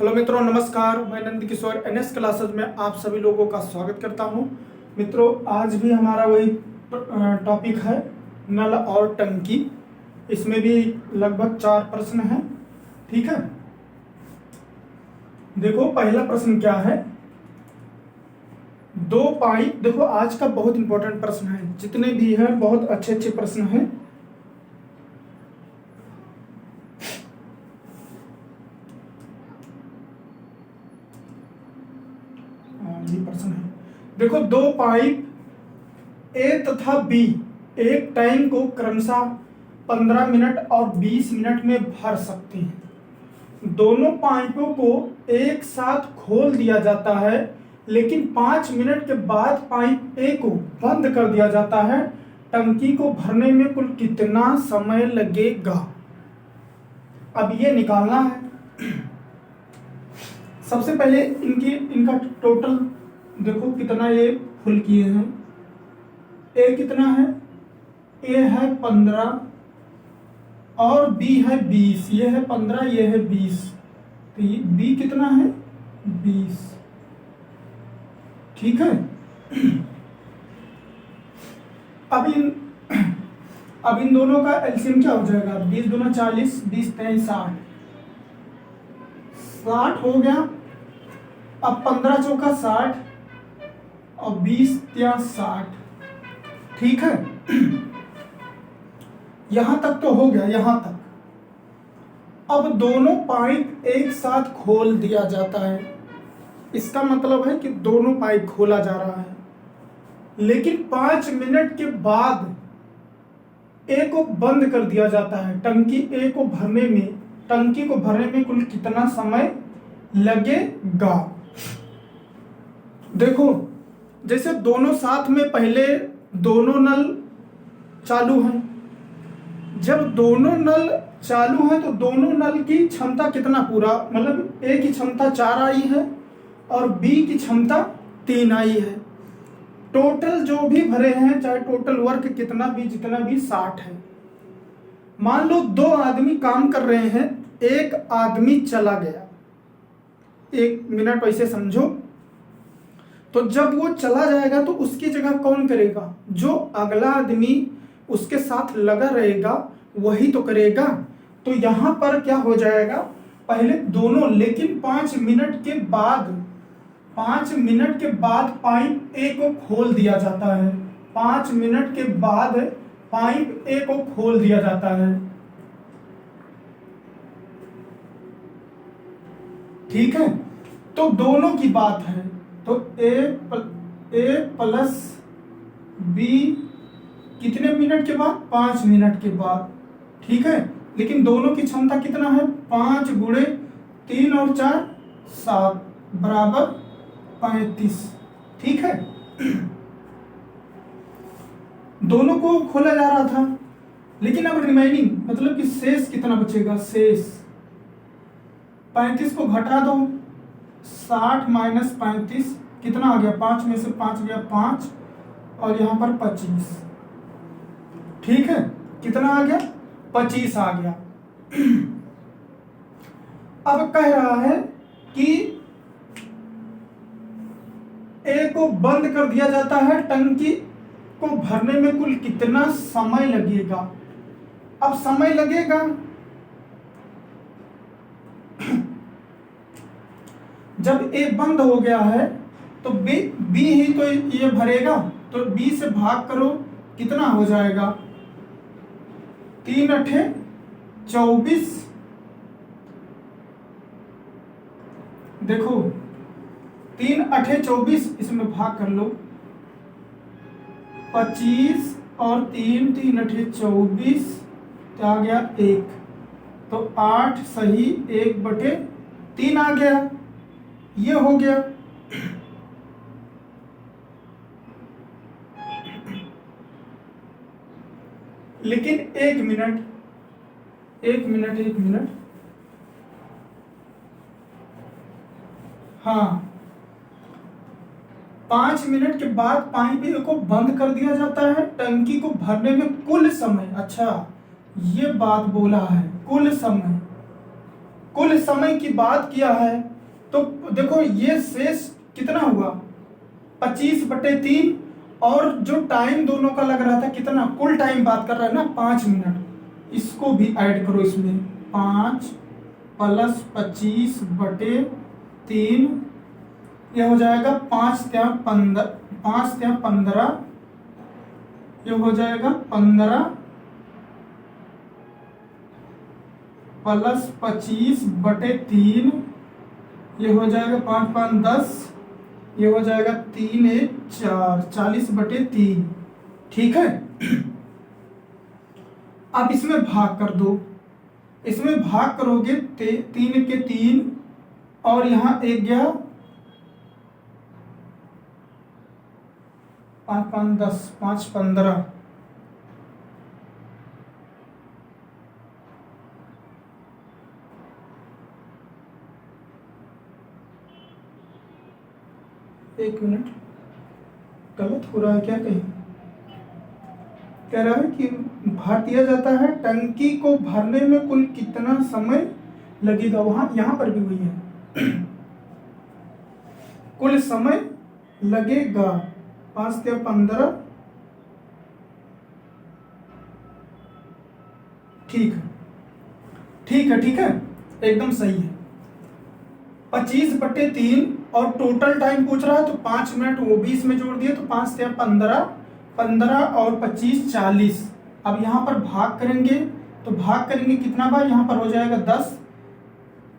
Hello मित्रों, नमस्कार। मैं नंद किशोर एनएस क्लासेस में आप सभी लोगों का स्वागत करता हूं। मित्रों, आज भी हमारा वही टॉपिक है, नल और टंकी। इसमें भी लगभग 4 प्रश्न हैं। ठीक है, देखो पहला प्रश्न क्या है। 2 पाइप, देखो आज का बहुत इंपॉर्टेंट प्रश्न है, जितने भी हैं बहुत अच्छे अच्छे प्रश्न हैं। ये प्रश्न है, देखो 2 पाइप ए तथा बी एक टैंक को क्रमशः 15 मिनट और 20 मिनट में भर सकते हैं। दोनों पाइपों को एक साथ खोल दिया जाता है, लेकिन 5 मिनट के बाद पाइप ए को बंद कर दिया जाता है। टंकी को भरने में कुल कितना समय लगेगा? अब ये निकालना है। सबसे पहले इनका टोटल देखो कितना ये फुल किए हैं। ए कितना है? ए है 15 और बी है 20। ये है 15, ये है 20, तो ये बी कितना है? 20। ठीक है। अब इन दोनों का एलसीएम क्या हो जाएगा? 20 दूना 40, 20 3 60, 60 हो गया। अब 15 चौका 60 और 20 3 60। ठीक है, यहां तक तो हो गया, यहां तक। अब दोनों पाइप एक साथ खोल दिया जाता है। इसका मतलब है कि दोनों पाइप खोला जा रहा है, लेकिन 5 मिनट के बाद ए को बंद कर दिया जाता है। टंकी को भरने में कुल कितना समय लगेगा? देखो, जैसे दोनों साथ में पहले दोनों नल चालू हैं। जब दोनों नल चालू हैं तो दोनों नल की क्षमता कितना पूरा, मतलब ए की क्षमता 4 आई है और बी की क्षमता 3 आई है। टोटल जो भी भरे हैं, चाहे टोटल वर्क कितना भी जितना भी 60 है। मान लो 2 आदमी काम कर रहे हैं, एक आदमी चला गया। 1 मिनट वैसे समझो, तो जब वो चला जाएगा तो उसकी जगह कौन करेगा? जो अगला आदमी उसके साथ लगा रहेगा वही तो करेगा। तो यहां पर क्या हो जाएगा? पहले दोनों, लेकिन 5 मिनट के बाद पाइप ए को खोल दिया जाता है। 5 मिनट के बाद पाइप ए को खोल दिया जाता है। ठीक है, तो दोनों की बात है, तो ए प्लस बी कितने मिनट के बाद? 5 मिनट के बाद। ठीक है, लेकिन दोनों की क्षमता कितना है? 5 गुणे 3 और 4 7 बराबर 35। ठीक है, दोनों को खोला जा रहा था, लेकिन अब रिमेनिंग मतलब कि शेष कितना बचेगा? शेष 35 को घटा दो, 60 माइनस 35 कितना आ गया? 5 में से 5 गया 5 और यहां पर 25। ठीक है, कितना आ गया? 25 आ गया। अब कह रहा है कि ए को बंद कर दिया जाता है, टंकी को भरने में कुल कितना समय लगेगा? अब समय लगेगा, जब ए बंद हो गया है तो बी ही तो ये भरेगा, तो बी से भाग करो, कितना हो जाएगा? 3 अठे 24। देखो 3 अठे 24, इसमें भाग कर लो। 25 और 3 अठे 24, तो आ गया 1, तो 8 सही 1/3 आ गया। ये हो गया। लेकिन 1 मिनट, हाँ, 5 मिनट के बाद पाइप ए को बंद कर दिया जाता है। टंकी को भरने में कुल समय, अच्छा ये बात बोला है, कुल समय की बात किया है। तो देखो ये शेष कितना हुआ 25/3, और जो टाइम दोनों का लग रहा था कितना, कुल टाइम बात कर रहा है ना 5 मिनट, इसको भी ऐड करो इसमें, 5 + 25/3, ये हो जाएगा 5 × 15, 5 × 15, ये हो जाएगा 15 + 25/3, ये हो जाएगा 5 × 5 = 10, ये हो जाएगा 3 × 1 = 4, 40/3। ठीक है। अब इसमें भाग कर दो, इसमें भाग करोगे 3 के 3, और यहाँ 1 गया, 5 × 5 = 10, 5 × 15, एक मिनट, गलत हो रहा है क्या कहीं? कह रहा है कि भार दिया जाता है टंकी को भरने में कुल कितना समय लगेगा, वहां यहां पर भी वही है कुल समय लगेगा 5 × 15। ठीक है, ठीक है, ठीक है, एकदम सही है। 25/3, और टोटल टाइम पूछ रहा है तो 5 मिनट वो भी इसमें जोड़ दिए, तो 5 × 15, 15 और 25 = 40। अब यहाँ पर भाग करेंगे तो भाग करेंगे कितना बार, यहाँ पर हो जाएगा 10,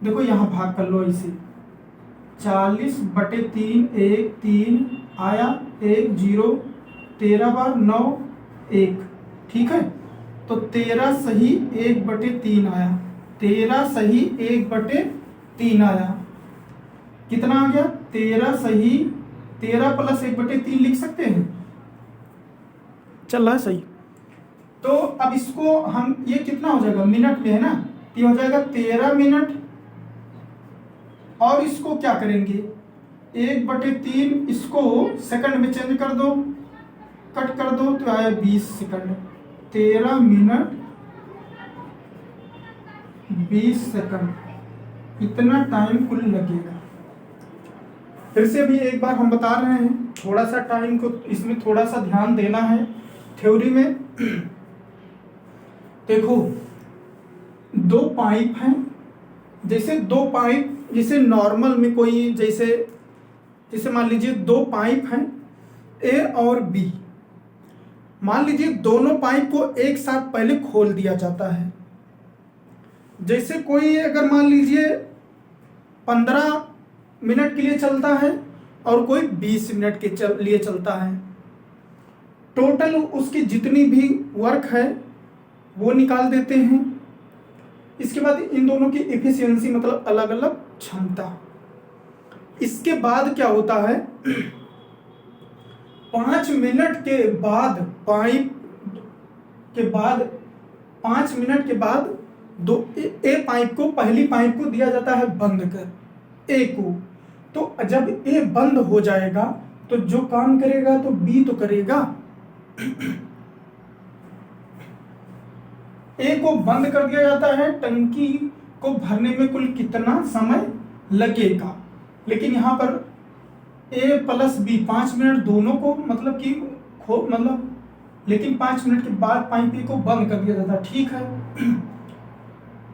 देखो यहाँ भाग कर लो इसे, 40/3, 1 3 आया, 1 0, 13 बार 9 1, ठीक है। तो 13 सही 1/3 आया, 13 सही 1/3 आया, कितना आ गया 13 सही, 13 + 1/3 लिख सकते हैं, चल रहा है सही। तो अब इसको हम, ये कितना हो जाएगा मिनट में है ना, ये हो जाएगा 13 मिनट, और इसको क्या करेंगे 1/3, इसको सेकंड में चेंज कर दो, कट कर दो तो आया 20 सेकंड, 13 मिनट 20 सेकंड, इतना टाइम कुल लगेगा। फिर से भी एक बार हम बता रहे हैं, थोड़ा सा टाइम को इसमें थोड़ा सा ध्यान देना है थ्योरी में। देखो 2 पाइप हैं, जैसे 2 पाइप, जैसे नॉर्मल में कोई, जैसे मान लीजिए 2 पाइप हैं ए और बी, मान लीजिए दोनों पाइप को एक साथ पहले खोल दिया जाता है। जैसे कोई अगर मान लीजिए 15 मिनट के लिए चलता है और कोई 20 मिनट के लिए चलता है, टोटल उसकी जितनी भी वर्क है वो निकाल देते हैं। इसके बाद इन दोनों की एफिशिएंसी मतलब अलग अलग क्षमता। इसके बाद क्या होता है 5 मिनट के बाद पाइप के बाद 5 मिनट के बाद ए पाइप को, पहली पाइप को दिया जाता है बंद कर ए को। तो जब ए बंद हो जाएगा तो जो काम करेगा तो बी तो करेगा। ए को बंद कर दिया जाता है, टंकी को भरने में कुल कितना समय लगेगा, लेकिन यहाँ पर ए + बी 5 मिनट दोनों को मतलब कि लेकिन 5 मिनट के बाद पाइप ए को बंद कर दिया जाता है। ठीक है,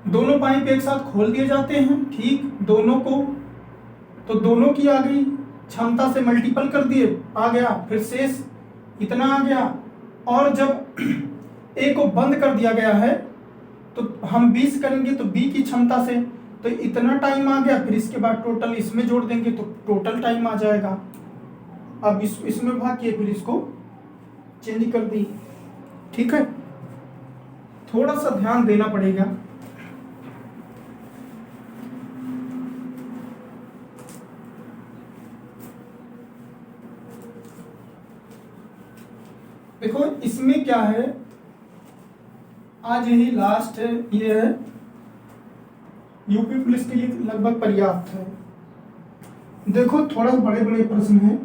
दोनों पाइप एक साथ खोल दिए जाते हैं, ठीक, दोनों को, तो दोनों की आ गई, क्षमता से मल्टीपल कर दिए, आ गया, फिर शेष इतना आ गया। और जब ए को बंद कर दिया गया है तो हम 20 करेंगे तो बी की क्षमता से, तो इतना टाइम आ गया, फिर इसके बाद टोटल इसमें जोड़ देंगे तो टोटल टाइम आ जाएगा। अब इसमें भाग किए, फिर इसको चेंज कर दी। ठीक है, थोड़ा सा ध्यान देना पड़ेगा। देखो इसमें क्या है, आज यही लास्ट है, ये है यूपी पुलिस के लिए लगभग पर्याप्त है। देखो थोड़ा बड़े बड़े प्रश्न हैं।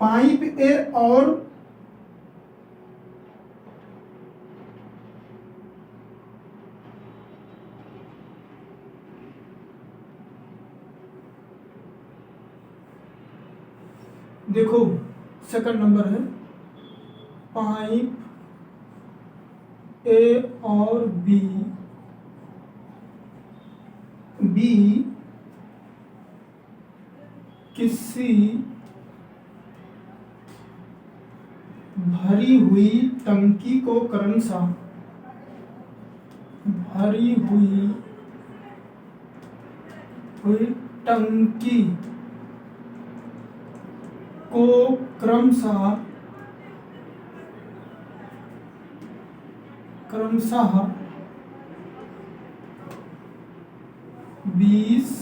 पाइप ए और देखो सेकंड नंबर है पाइप ए और बी किसी भरी हुई टंकी को क्रमशः भरी हुई टंकी को क्रमशः 20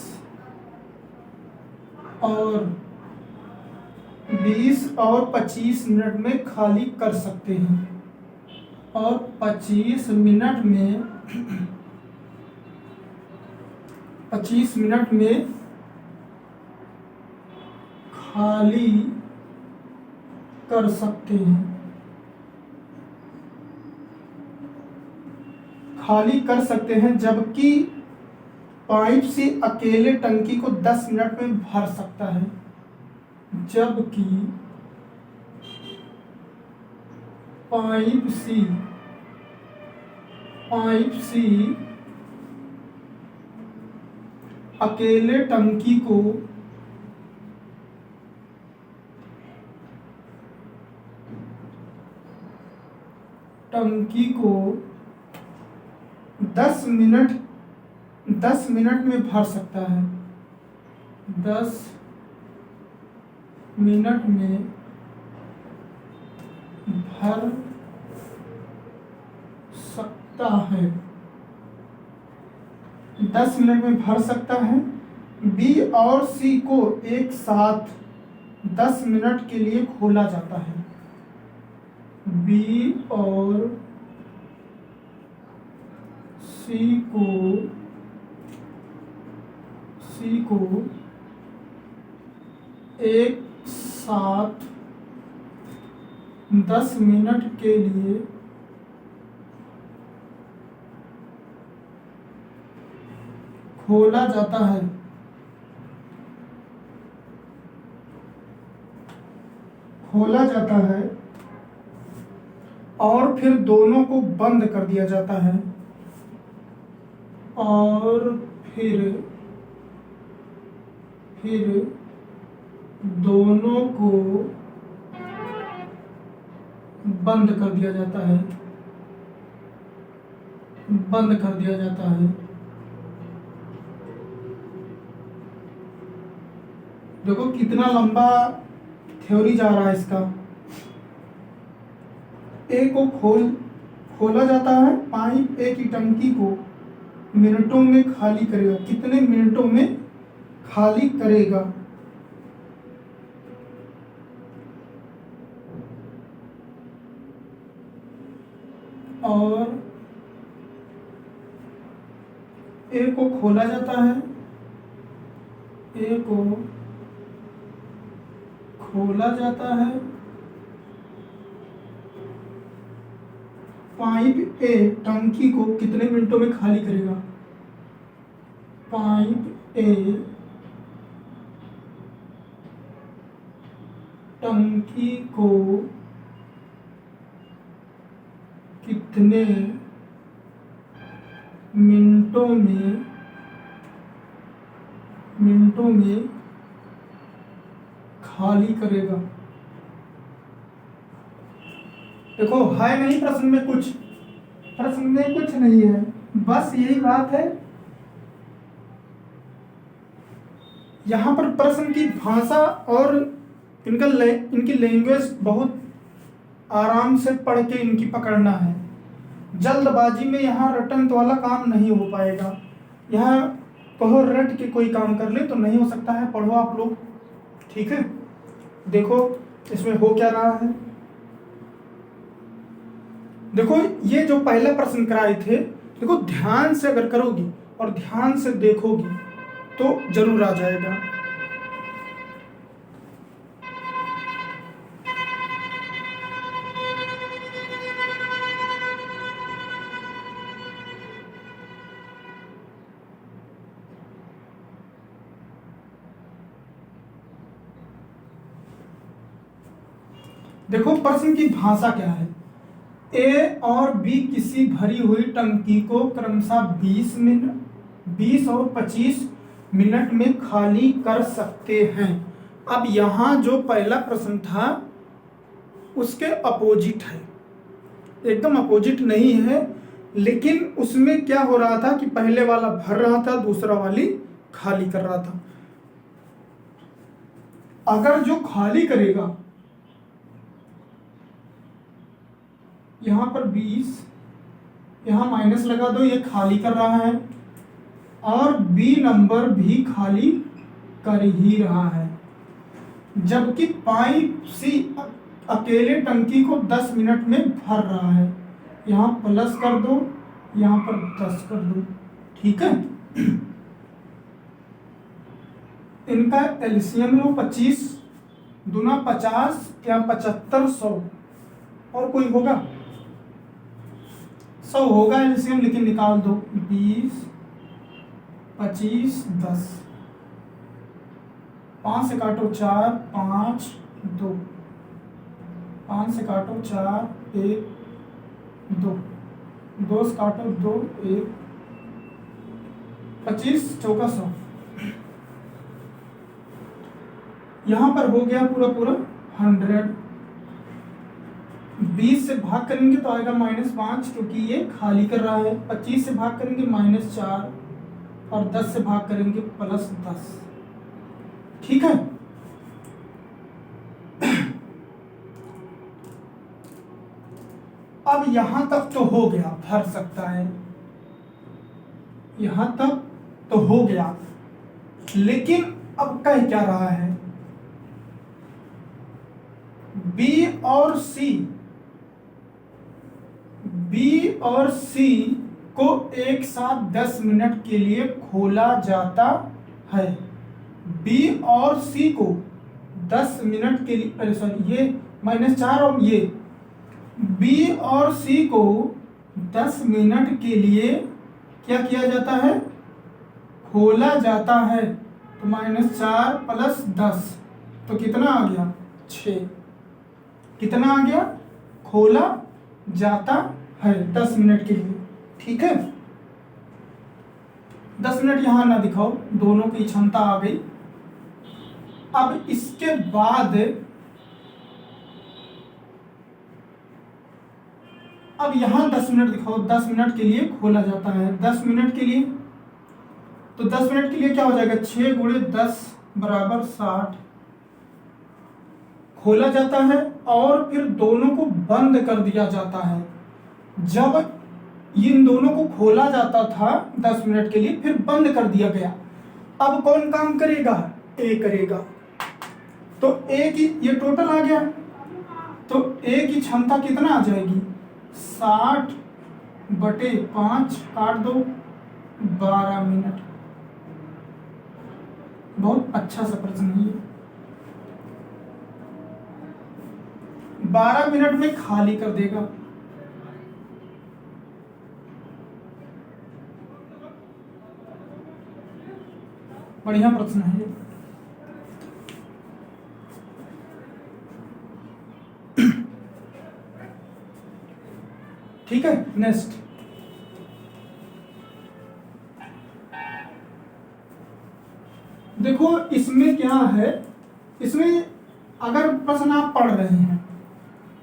और 25 मिनट में खाली कर सकते हैं और 25 मिनट में खाली कर सकते हैं जबकि पाइप से अकेले टंकी को 10 मिनट में भर सकता है। जबकि पाइप सी अकेले टंकी को 10 मिनट में भर सकता है। 10 मिनट में भर सकता है। 10 मिनट में भर सकता है। बी और सी को एक साथ 10 मिनट के लिए खोला जाता है। बी और सी को एक साथ 10 मिनट के लिए खोला जाता है। और फिर दोनों को बंद कर दिया जाता है। और फिर दोनों को बंद कर दिया जाता है। देखो कितना लंबा थ्योरी जा रहा है इसका। ए को खोला जाता है। पाइप ए की टंकी को मिनटों में खाली करेगा। कितने मिनटों में खाली करेगा? और ए को खोला जाता है। पाइप ए टंकी को कितने मिनटों में खाली करेगा? पाइप ए टंकी को कितने मिनटों में खाली करेगा? देखो है नहीं प्रश्न में कुछ नहीं है, बस यही बात है। यहाँ पर प्रश्न की भाषा और इनकी लैंग्वेज बहुत आराम से पढ़ के इनकी पकड़ना है। जल्दबाजी में यहाँ रटंत वाला काम नहीं हो पाएगा। यहाँ कहो रट के कोई काम कर ले तो नहीं हो सकता है। पढ़ो आप लोग, ठीक है। देखो इसमें हो क्या रहा है। देखो ये जो पहला प्रश्न कराए थे, देखो ध्यान से अगर करोगी और ध्यान से देखोगी तो जरूर आ जाएगा। देखो प्रश्न की भाषा क्या है। ए और बी किसी भरी हुई टंकी को क्रमशः 20 और 25 मिनट में खाली कर सकते हैं। अब यहाँ जो पहला प्रश्न था उसके अपोजिट है, एकदम अपोजिट नहीं है, लेकिन उसमें क्या हो रहा था कि पहले वाला भर रहा था, दूसरा वाली खाली कर रहा था। अगर जो खाली करेगा, यहां पर 20, यहां माइनस लगा दो, ये खाली कर रहा है और बी नंबर भी खाली कर ही रहा है, जबकि पाइप सी अकेले टंकी को 10 मिनट में भर रहा है। यहां प्लस कर दो, यहां पर 10 कर दो, ठीक है। इनका एलसीएम लो 25 दूना 50 या 75 100, और कोई होगा 100 होगा एलसीएम, लेकिन निकाल दो 20 25 10, 5 से काटो 4 5 2, 5 से काटो 4 1 2, 2 से काटो 2 1, 25 चौका 100। यहां पर हो गया पूरा पूरा 100। 20 से भाग करेंगे तो आएगा -5, क्योंकि ये खाली कर रहा है। 25 से भाग करेंगे -4, और 10 से भाग करेंगे +10, ठीक है। अब यहां तक तो हो गया, भर सकता है, यहां तक तो हो गया, लेकिन अब कह क्या रहा है, बी और सी को एक साथ 10 मिनट के लिए खोला जाता है। बी और सी को 10 मिनट के लिए, अरे सॉरी, ये -4 और ये बी और सी को 10 मिनट के लिए क्या किया जाता है, खोला जाता है। तो -4 + 10 तो कितना आ गया, 6। कितना आ गया, खोला जाता है 10 मिनट के लिए, ठीक है। 10 मिनट यहां ना दिखाओ, दोनों की क्षमता आ गई। अब इसके बाद अब यहां 10 मिनट दिखाओ, 10 मिनट के लिए खोला जाता है। 10 मिनट के लिए, तो 10 मिनट के लिए क्या हो जाएगा, 6 × 10 = 60 खोला जाता है, और फिर दोनों को बंद कर दिया जाता है। जब इन दोनों को खोला जाता था 10 मिनट के लिए, फिर बंद कर दिया गया। अब कौन काम करेगा, ए करेगा। तो ए की ये टोटल आ गया, तो ए की क्षमता कितना आ जाएगी, 60/5 काट दो 12 मिनट। बहुत अच्छा सा प्रश्न है ये। 12 मिनट में खाली कर देगा। बढ़िया प्रश्न है ये। ठीक है, नेक्स्ट। देखो इसमें क्या है, इसमें अगर प्रश्न आप पढ़ रहे हैं,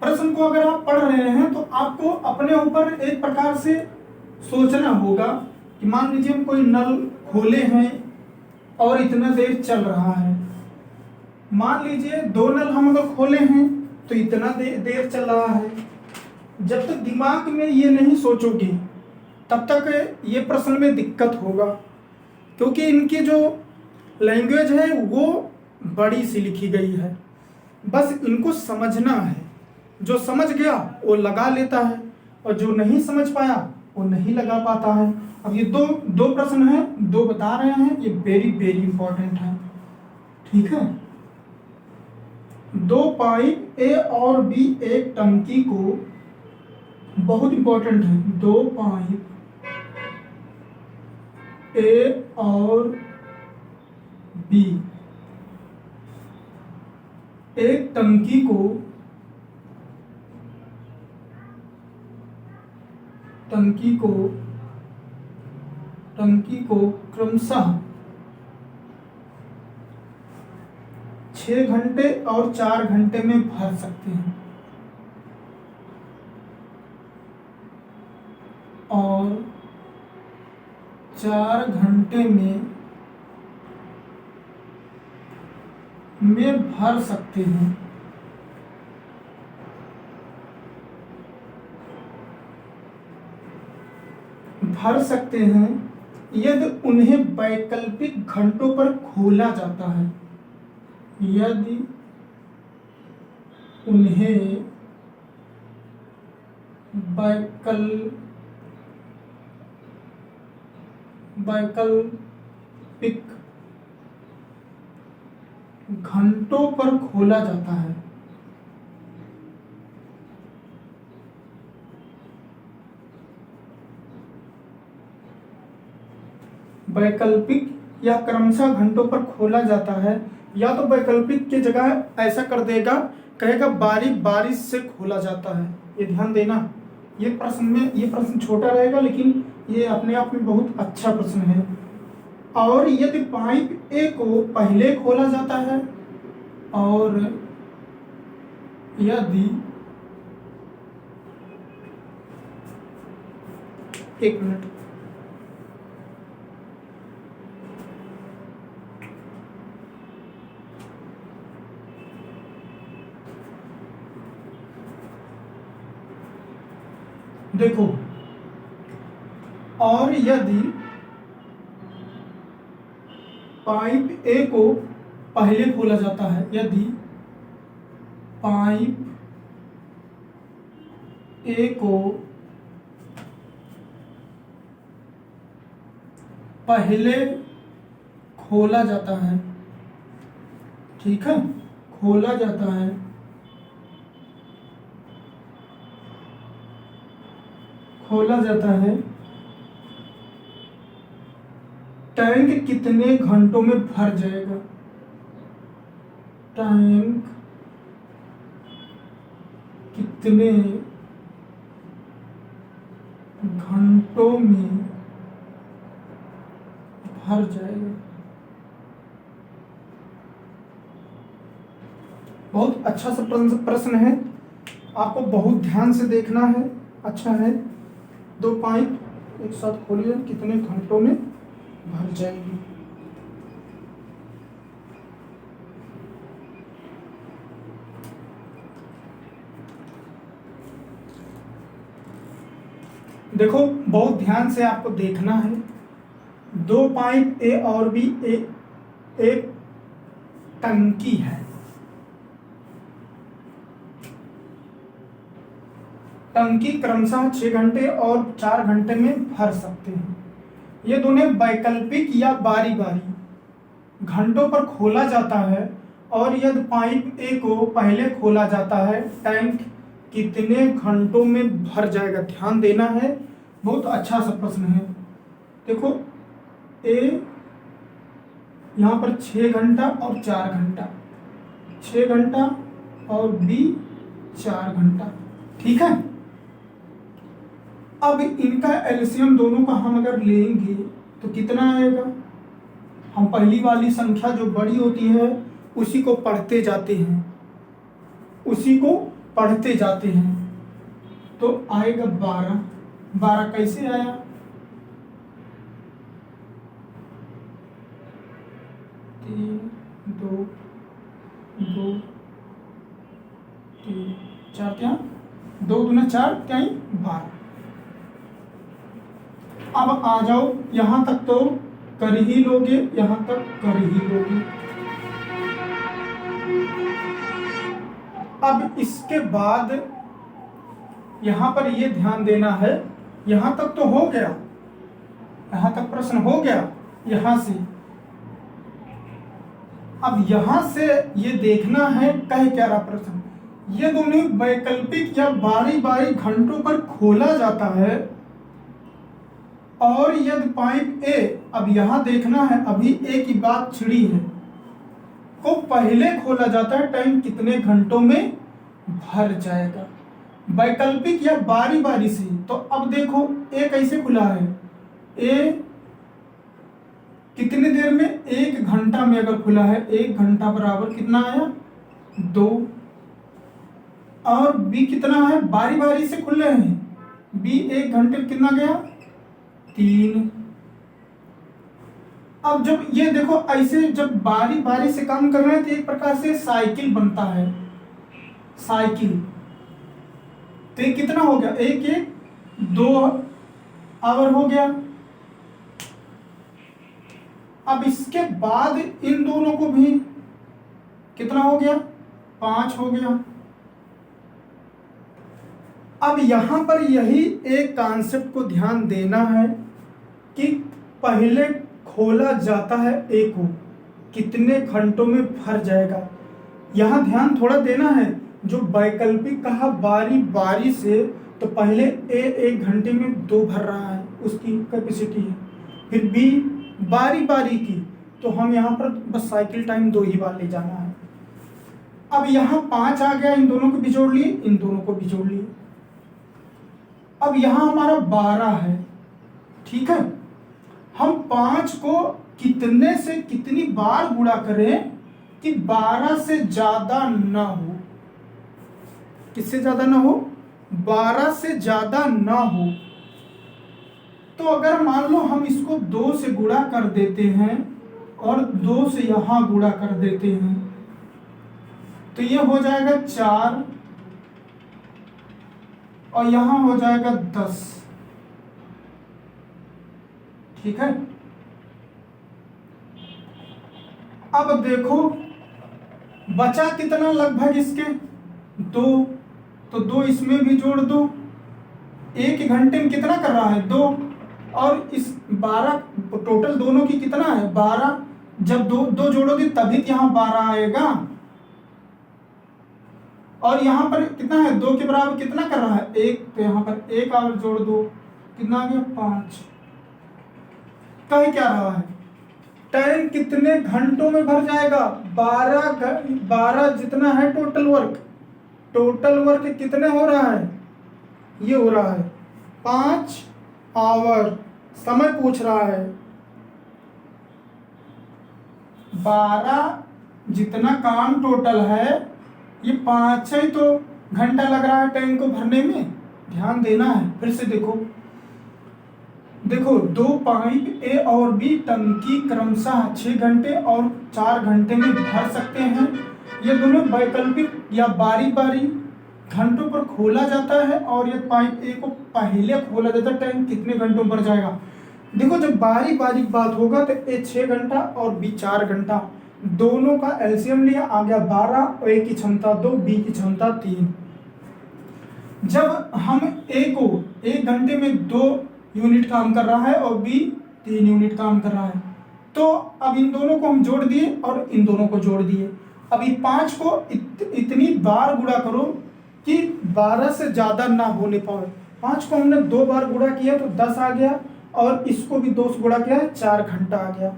प्रश्न को अगर आप पढ़ रहे हैं तो आपको अपने ऊपर एक प्रकार से सोचना होगा कि मान लीजिए हम कोई नल खोले हैं और इतना देर चल रहा है। मान लीजिए 2 नल हम अगर खोले हैं तो इतना देर चल रहा है। जब तक दिमाग में ये नहीं सोचोगे तब तक ये प्रश्न में दिक्कत होगा, क्योंकि इनकी जो लैंग्वेज है वो बड़ी सी लिखी गई है। बस इनको समझना है, जो समझ गया वो लगा लेता है, और जो नहीं समझ पाया वो नहीं लगा पाता है। अब ये दो प्रश्न हैं, 2 बता रहे हैं, ये वेरी वेरी इंपॉर्टेंट है, ठीक है। 2 पाइप ए और बी एक टंकी को, बहुत इंपॉर्टेंट है, 2 पाइप ए और बी एक टंकी को टंकी को क्रमशः 6 घंटे और 4 घंटे में भर सकते हैं, और 4 घंटे में भर सकते हैं। यदि उन्हें वैकल्पिक घंटों पर खोला जाता है। यदि उन्हें वैकल्पिक घंटों पर खोला जाता है। वैकल्पिक या क्रमशः घंटों पर खोला जाता है, या तो वैकल्पिक की जगह ऐसा कर देगा, कहेगा बारी बारी से खोला जाता है। ये ध्यान देना, ये प्रश्न छोटा रहेगा लेकिन ये अपने आप में बहुत अच्छा प्रश्न है। और यदि पाइप ए को पहले खोला जाता है, और यदि एक मिनट, देखो, और यदि पाइप ए को पहले खोला जाता है, यदि पाइप ए को पहले खोला जाता है, ठीक है, खोला जाता है, टैंक कितने घंटों में भर जाएगा? टैंक कितने घंटों में भर जाएगा? बहुत अच्छा सा प्रश्न है, आपको बहुत ध्यान से देखना है। अच्छा है, 2 पाइप एक साथ खोलिए, कितने घंटों में भर जाएगी? देखो, बहुत ध्यान से आपको देखना है। 2 पाइप ए और बी, एक टंकी है। टंकी क्रमशः 6 घंटे और 4 घंटे में भर सकते हैं। ये दोनों वैकल्पिक या बारी बारी घंटों पर खोला जाता है, और यदि पाइप ए को पहले खोला जाता है, टैंक कितने घंटों में भर जाएगा? ध्यान देना है, बहुत अच्छा सा प्रश्न है। देखो, ए यहाँ पर 6 घंटा और 4 घंटा, 6 घंटा और बी 4 घंटा, ठीक है। अब इनका एलसीएम दोनों का हम अगर लेंगे तो कितना आएगा? हम पहली वाली संख्या जो बड़ी होती है उसी को पढ़ते जाते हैं, तो आएगा 12। 12 कैसे आया? 3 2 2 3 4 क्या 2 दूना 4 क्या 12। अब आ जाओ, यहां तक तो कर ही लोगे, यहां तक कर ही लोगे। अब इसके बाद यहां पर ये ध्यान देना है, यहां तक तो हो गया, यहां तक प्रश्न हो गया यहां से। अब यहां से ये देखना है कह क्या रहा प्रश्न, ये दोनों वैकल्पिक या बारी बारी घंटों पर खोला जाता है, और यदि पाइप ए, अब यहां देखना है, अभी ए की बात छिड़ी है, को पहले खोला जाता है, टाइम कितने घंटों में भर जाएगा? वैकल्पिक या बारी बारी से। तो अब देखो ए कैसे खुला है, ए कितनी देर में, 1 घंटा में अगर खुला है, 1 घंटा बराबर कितना आया 2, और बी कितना है, बारी बारी से खुल रहे हैं, बी 1 घंटे में कितना गया 3। अब जब ये देखो ऐसे जब बारी बारी से काम कर रहे हैं तो एक प्रकार से साइकिल बनता है, साइकिल। तो ये कितना हो गया, 2 आवर हो गया। अब इसके बाद इन दोनों को भी कितना हो गया 5 हो गया। अब यहां पर यही एक कॉन्सेप्ट को ध्यान देना है कि पहले खोला जाता है ए को, कितने घंटों में भर जाएगा। यहां ध्यान थोड़ा देना है, जो वैकल्पिक कहा बारी बारी से, तो पहले ए 1 घंटे में 2 भर रहा है, उसकी कैपेसिटी है। फिर बी बारी बारी की, तो हम यहाँ पर बस साइकिल टाइम 2 ही बार ले जाना है। अब यहाँ 5 आ गया, इन दोनों को भी जोड़ लिए, इन दोनों को भी जोड़ लिए। अब यहाँ हमारा 12 है, ठीक है। हम 5 को कितने से कितनी बार गुणा करें कि 12 से ज्यादा ना हो, किससे ज्यादा ना हो, 12 से ज्यादा ना हो। तो अगर मान लो हम इसको 2 से गुणा कर देते हैं और 2 से यहां गुणा कर देते हैं, तो ये हो जाएगा 4 और यहां हो जाएगा 10, ठीक है। अब देखो बचा कितना लगभग इसके 2, तो 2 इसमें भी जोड़ दो, 1 घंटे में कितना कर रहा है 2, और इस 12 टोटल दोनों की कितना है 12। जब 2 जोड़ोगे तभी यहां 12 आएगा, और यहां पर कितना है 2 के बराबर कितना कर रहा है 1, तो यहां पर 1 और जोड़ दो, कितना आ गया 5। कह क्या रहा है, टाइम कितने घंटों में भर जाएगा 12 जितना है टोटल वर्क कितने हो रहा है, ये हो रहा है 5 आवर। समय पूछ रहा है 12 जितना काम टोटल है, ये 5 ही तो घंटा लग रहा है टैंक को भरने में, ध्यान देना है। फिर से देखो 2 पाइप ए और बी टंकी क्रमशः 6 घंटे और 4 घंटे में भर सकते हैं। ये दोनों वैकल्पिक या बारी बारी घंटों पर खोला जाता है, और ये पाइप ए को पहले खोला जाता है, टैंक कितने घंटों में भर जाएगा। देखो जब बारी बारी बात होगा तो ए 6 घंटा और बी 4 घंटा, दोनों का एलसीएम लिया, आ गया 12, और ए की क्षमता 2, बी की क्षमता 3। जब हम ए को 1 घंटे में 2 यूनिट काम कर रहा है और बी 3 यूनिट काम कर रहा है, तो अब इन दोनों को हम जोड़ दिए और इन दोनों को जोड़ दिए। अब ये 5 को इतनी बार गुणा करो कि 12 से ज्यादा ना होने पाए। 5 को हमने 2 बार गुणा किया तो 10 आ गया, और इसको भी 2 से गुणा किया 4 घंटा आ गया।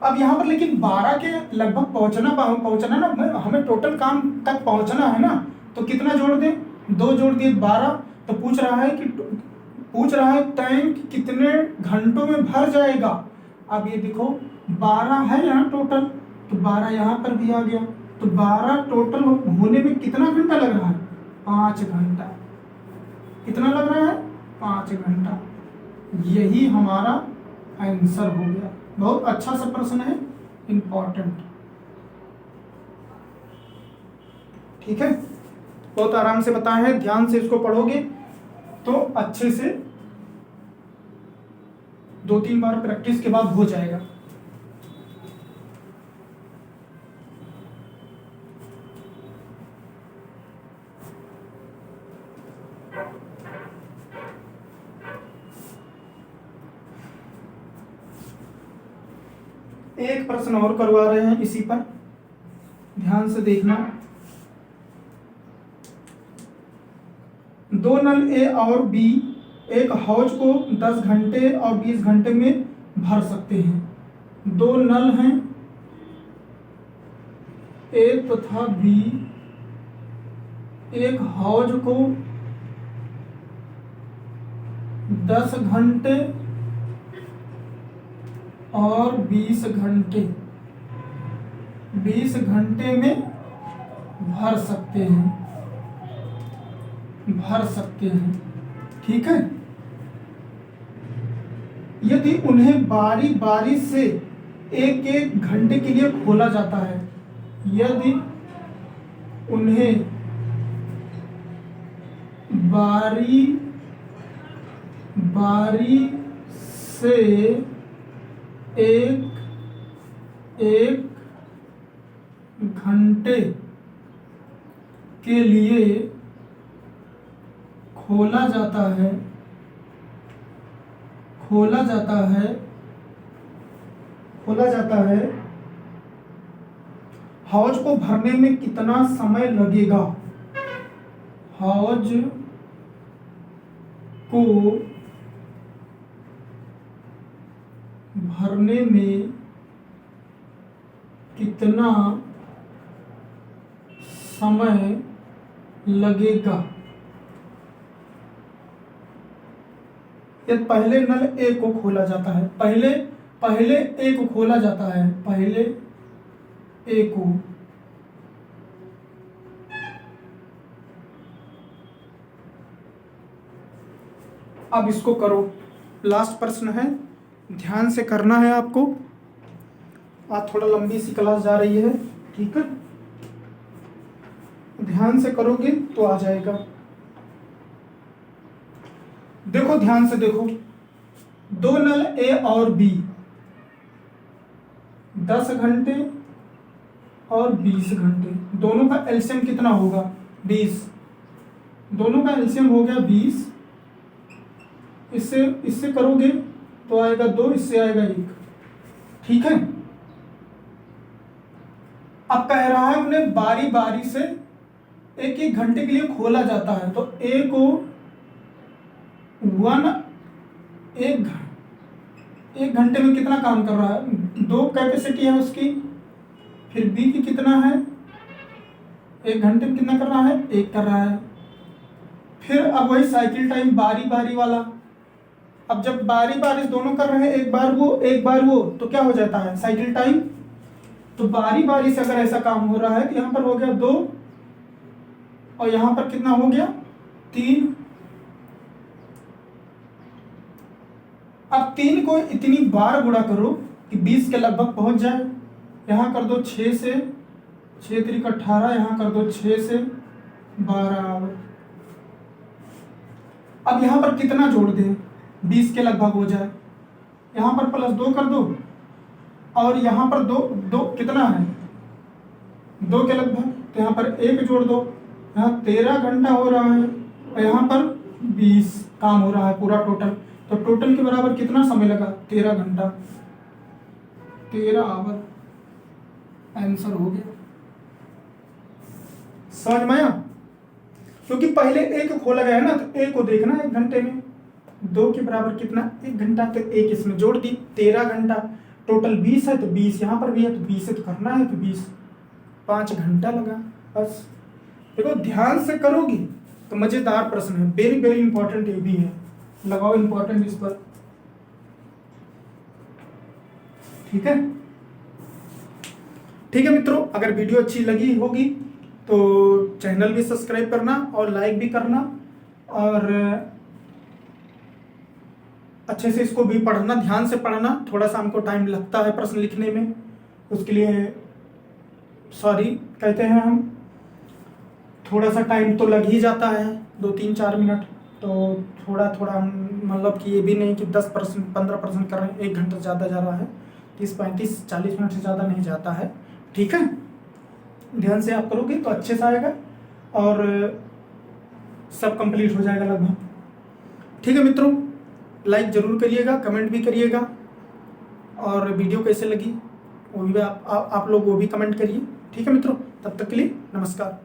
अब यहाँ पर लेकिन 12 के लगभग पहुंचना ना, हमें टोटल काम तक पहुंचना है ना, तो कितना जोड़ दें 2 जोड़ दिए 12। तो पूछ रहा है टैंक कितने घंटों में भर जाएगा। अब ये देखो 12 है यहाँ टोटल, तो 12 यहाँ पर भी आ गया, तो 12 टोटल होने में कितना घंटा लग रहा है 5 घंटा। कितना लग रहा है 5 घंटा। यही हमारा आंसर हो गया। बहुत अच्छा सा प्रश्न है, इंपॉर्टेंट, ठीक है। बहुत आराम से बताए हैं, ध्यान से इसको पढ़ोगे तो अच्छे से 2-3 बार प्रैक्टिस के बाद हो जाएगा। एक प्रश्न और करवा रहे हैं इसी पर, ध्यान से देखना। 2 नल ए और बी एक हौज को 10 घंटे और 20 घंटे में भर सकते हैं। 2 नल हैं ए तथा बी एक हौज को 10 घंटे और 20 घंटे 20 घंटे में भर सकते हैं। ठीक है। यदि उन्हें बारी बारी से एक एक घंटे के लिए खोला जाता है, यदि उन्हें बारी बारी से एक घंटे के लिए खोला जाता है, हौज को भरने में कितना समय लगेगा? हौज को भरने में कितना समय लगेगा? ये पहले नल ए को खोला जाता है, पहले ए को खोला जाता है, पहले ए को अब इसको करो। लास्ट प्रश्न है, ध्यान से करना है आपको। आज थोड़ा लंबी सी क्लास जा रही है, ठीक है। ध्यान से करोगे तो आ जाएगा। देखो ध्यान से देखो, दो नल ए और बी 10 घंटे और 20 घंटे, दोनों का एलसीएम कितना होगा? 20। दोनों का एलसीएम हो गया 20। इससे करोगे तो आएगा 2, इससे आएगा 1। ठीक है। अब कह रहा है उन्हें बारी बारी से एक एक घंटे के लिए खोला जाता है, तो ए को एक घंटे में कितना काम कर रहा है? 2 कैपेसिटी है उसकी। फिर बी की कितना है? 1 घंटे में कितना कर रहा है? 1 कर रहा है। फिर अब वही साइकिल टाइम बारी बारी वाला। अब जब बारी बारी दोनों कर रहे हैं, एक बार वो, तो क्या हो जाता है? Cycle time. तो बारी बारी से अगर ऐसा काम हो रहा है तो यहां पर हो गया 2 और यहां पर कितना हो गया? 3। अब 3 को इतनी बार गुणा करो कि 20 के लगभग पहुंच जाए। यहां कर दो 6 से 6 3 18, यहां कर दो 6 से 12। अब यहां पर कितना जोड़ दें? 20 के लगभग हो जाए। यहां पर +2 कर दो और यहां पर 2 कितना है? 2 के लगभग, तो यहां पर 1 जोड़ दो। यहाँ 13 घंटा हो रहा है और यहाँ पर 20 काम हो रहा है पूरा टोटल। तो टोटल के बराबर कितना समय लगा? 13 घंटा, 13 आवर। आंसर हो गया। समझ में आया? क्योंकि पहले ए को खोला गया है ना, तो ए को देखना 1 घंटे में। 2 के बराबर कितना? 1 घंटा, तो 1 इसमें जोड़ दी, 13 घंटा। टोटल 20 है तो 20 यहाँ पर भी है, तो 20 से तो करना है, तो 20 5 घंटा लगा बस। देखो ध्यान से करोगी तो मजेदार प्रश्न है, वेरी वेरी इंपॉर्टेंट ये भी है, लगाओ इंपॉर्टेंट इस पर। ठीक है, ठीक है मित्रों, अगर वीडियो अच्छी लगी होगी तो चैनल भी सब्सक्राइब करना और लाइक भी करना, और अच्छे से इसको भी पढ़ना, ध्यान से पढ़ना। थोड़ा सा हमको टाइम लगता है प्रश्न लिखने में, उसके लिए सॉरी कहते हैं हम। थोड़ा सा टाइम तो लग ही जाता है, 2-3-4 मिनट। तो थोड़ा थोड़ा मतलब कि ये भी नहीं कि 10% 15% कर रहे हैं, 1 घंटा ज़्यादा जा रहा है, 30-35-40 मिनट से ज़्यादा नहीं जाता है। ठीक है, ध्यान से आप करोगे तो अच्छे से आएगा और सब कंप्लीट हो जाएगा लगभग। ठीक है मित्रों, लाइक ज़रूर करिएगा, कमेंट भी करिएगा, और वीडियो कैसे लगी वो भी आप लोग वो भी कमेंट करिए। ठीक है मित्रों, तब तक के लिए नमस्कार।